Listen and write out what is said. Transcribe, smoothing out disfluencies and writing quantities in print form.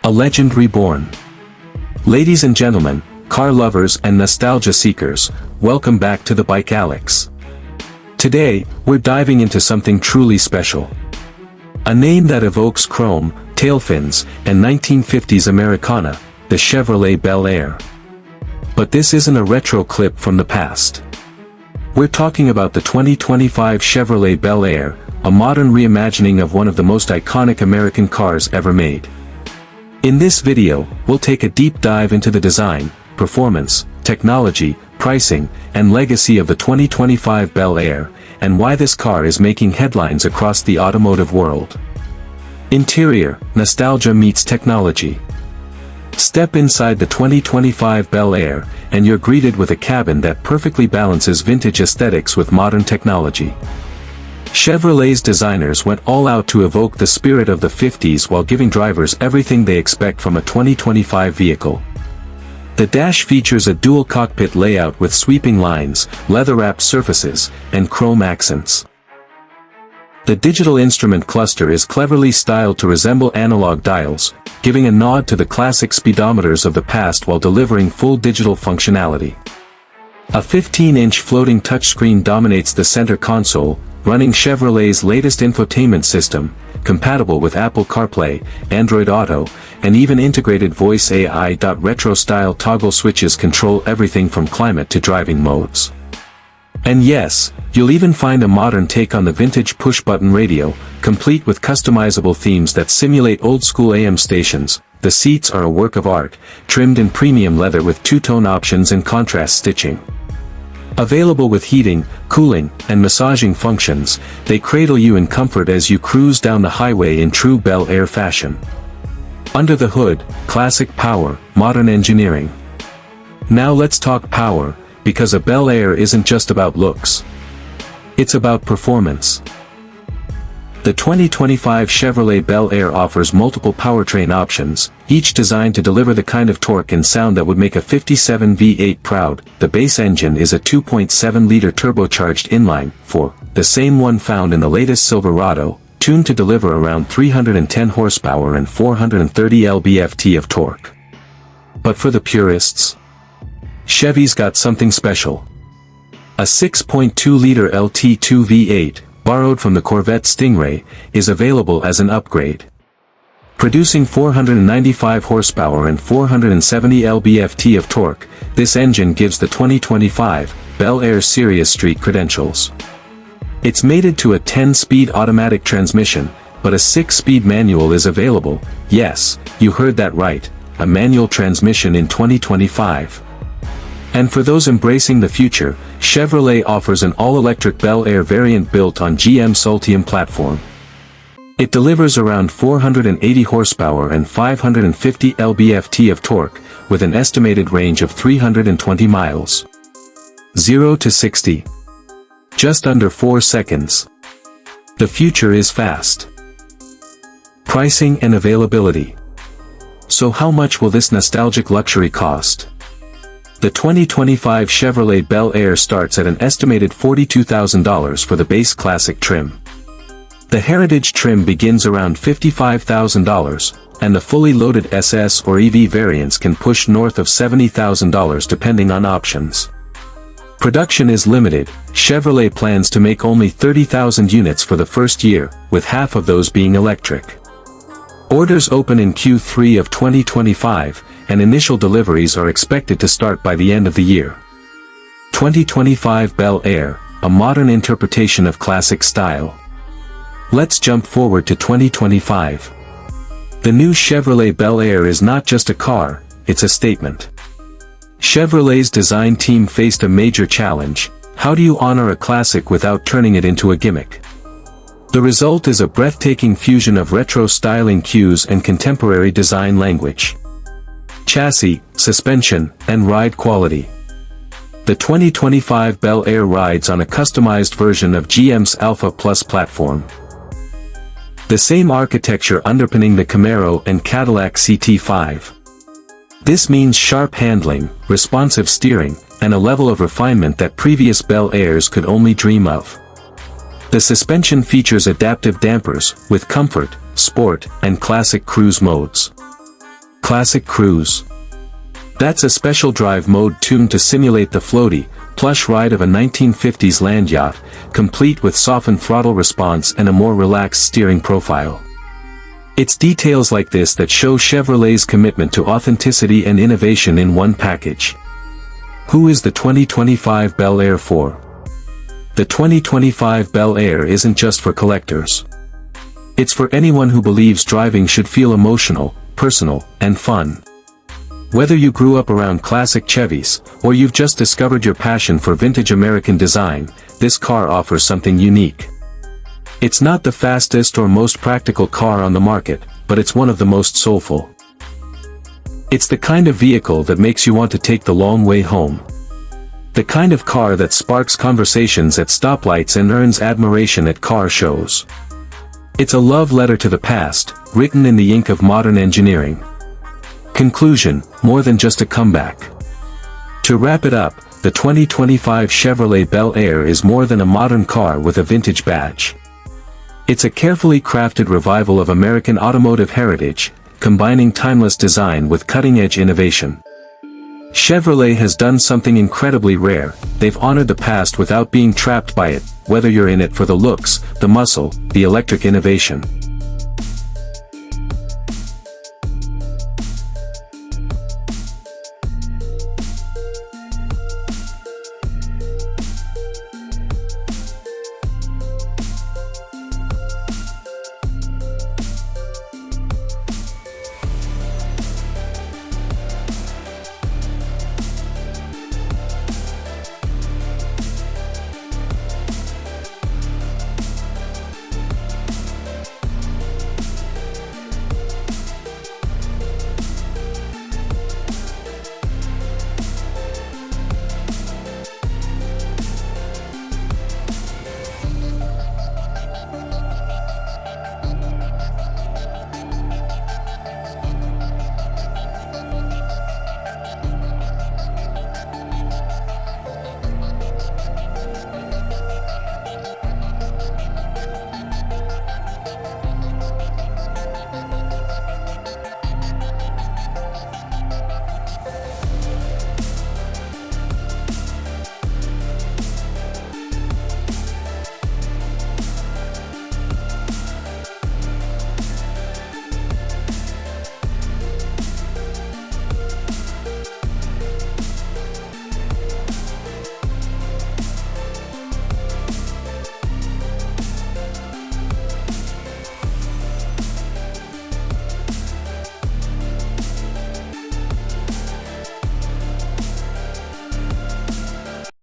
A legend reborn. Ladies and gentlemen, car lovers and nostalgia seekers, welcome back to the Bike Alex. Today, we're diving into something truly special. A name that evokes chrome, tail fins, and 1950s Americana, the Chevrolet Bel Air. But this isn't a retro clip from the past. We're talking about the 2025 Chevrolet Bel Air, a modern reimagining of one of the most iconic American cars ever made. In this video, we'll take a deep dive into the design, performance, technology, pricing, and legacy of the 2025 Bel Air, and why this car is making headlines across the automotive world. Interior, nostalgia meets technology. Step inside the 2025 Bel Air, and you're greeted with a cabin that perfectly balances vintage aesthetics with modern technology. Chevrolet's designers went all out to evoke the spirit of the 50s while giving drivers everything they expect from a 2025 vehicle. The dash features a dual cockpit layout with sweeping lines, leather-wrapped surfaces, and chrome accents. The digital instrument cluster is cleverly styled to resemble analog dials, giving a nod to the classic speedometers of the past while delivering full digital functionality. A 15-inch floating touchscreen dominates the center console, running Chevrolet's latest infotainment system, compatible with Apple CarPlay, Android Auto, and even integrated voice AI. Retro-style toggle switches control everything from climate to driving modes. And yes, you'll even find a modern take on the vintage push-button radio, complete with customizable themes that simulate old-school AM stations. The seats are a work of art, trimmed in premium leather with two-tone options and contrast stitching. Available with heating, cooling, and massaging functions, they cradle you in comfort as you cruise down the highway in true Bel Air fashion. Under the hood, classic power, modern engineering. Now let's talk power, because a Bel Air isn't just about looks. It's about performance. The 2025 Chevrolet Bel Air offers multiple powertrain options, each designed to deliver the kind of torque and sound that would make a 57 V8 proud. The base engine is a 2.7-liter turbocharged inline-4, the same one found in the latest Silverado, tuned to deliver around 310 horsepower and 430 lb-ft of torque. But for the purists, Chevy's got something special. A 6.2-liter LT2 V8, borrowed from the Corvette Stingray, is available as an upgrade. Producing 495 horsepower and 470 lb-ft of torque, this engine gives the 2025 Bel Air serious street credentials. It's mated to a 10-speed automatic transmission, but a 6-speed manual is available. Yes, you heard that right, a manual transmission in 2025. And for those embracing the future, Chevrolet offers an all-electric Bel Air variant built on GM's Ultium platform. It delivers around 480 horsepower and 550 lb-ft of torque, with an estimated range of 320 miles. 0 to 60. Just under 4 seconds. The future is fast. Pricing and availability. So how much will this nostalgic luxury cost? The 2025 Chevrolet Bel Air starts at an estimated $42,000 for the base classic trim. The Heritage trim begins around $55,000, and the fully loaded SS or EV variants can push north of $70,000 depending on options. Production is limited. Chevrolet plans to make only 30,000 units for the first year, with half of those being electric. Orders open in Q3 of 2025, and initial deliveries are expected to start by the end of the year. 2025 Bel Air, a modern interpretation of classic style. Let's jump forward to 2025. The new Chevrolet Bel Air is not just a car, it's a statement. Chevrolet's design team faced a major challenge: how do you honor a classic without turning it into a gimmick? The result is a breathtaking fusion of retro styling cues and contemporary design language. Chassis, suspension, and ride quality. The 2025 Bel Air rides on a customized version of GM's Alpha Plus platform. The same architecture underpinning the Camaro and Cadillac CT5. This means sharp handling, responsive steering, and a level of refinement that previous Bel Airs could only dream of. The suspension features adaptive dampers, with comfort, sport, and classic cruise modes. Classic Cruise. That's a special drive mode tuned to simulate the floaty, plush ride of a 1950s land yacht, complete with softened throttle response and a more relaxed steering profile. It's details like this that show Chevrolet's commitment to authenticity and innovation in one package. Who is the 2025 Bel Air for? The 2025 Bel Air isn't just for collectors. It's for anyone who believes driving should feel emotional, personal, and fun. Whether you grew up around classic Chevys, or you've just discovered your passion for vintage American design, this car offers something unique. It's not the fastest or most practical car on the market, but it's one of the most soulful. It's the kind of vehicle that makes you want to take the long way home. The kind of car that sparks conversations at stoplights and earns admiration at car shows. It's a love letter to the past, written in the ink of modern engineering. Conclusion: more than just a comeback. To wrap it up, the 2025 Chevrolet Bel Air is more than a modern car with a vintage badge. It's a carefully crafted revival of American automotive heritage, combining timeless design with cutting-edge innovation. Chevrolet has done something incredibly rare. They've honored the past without being trapped by it, whether you're in it for the looks, the muscle, the electric innovation.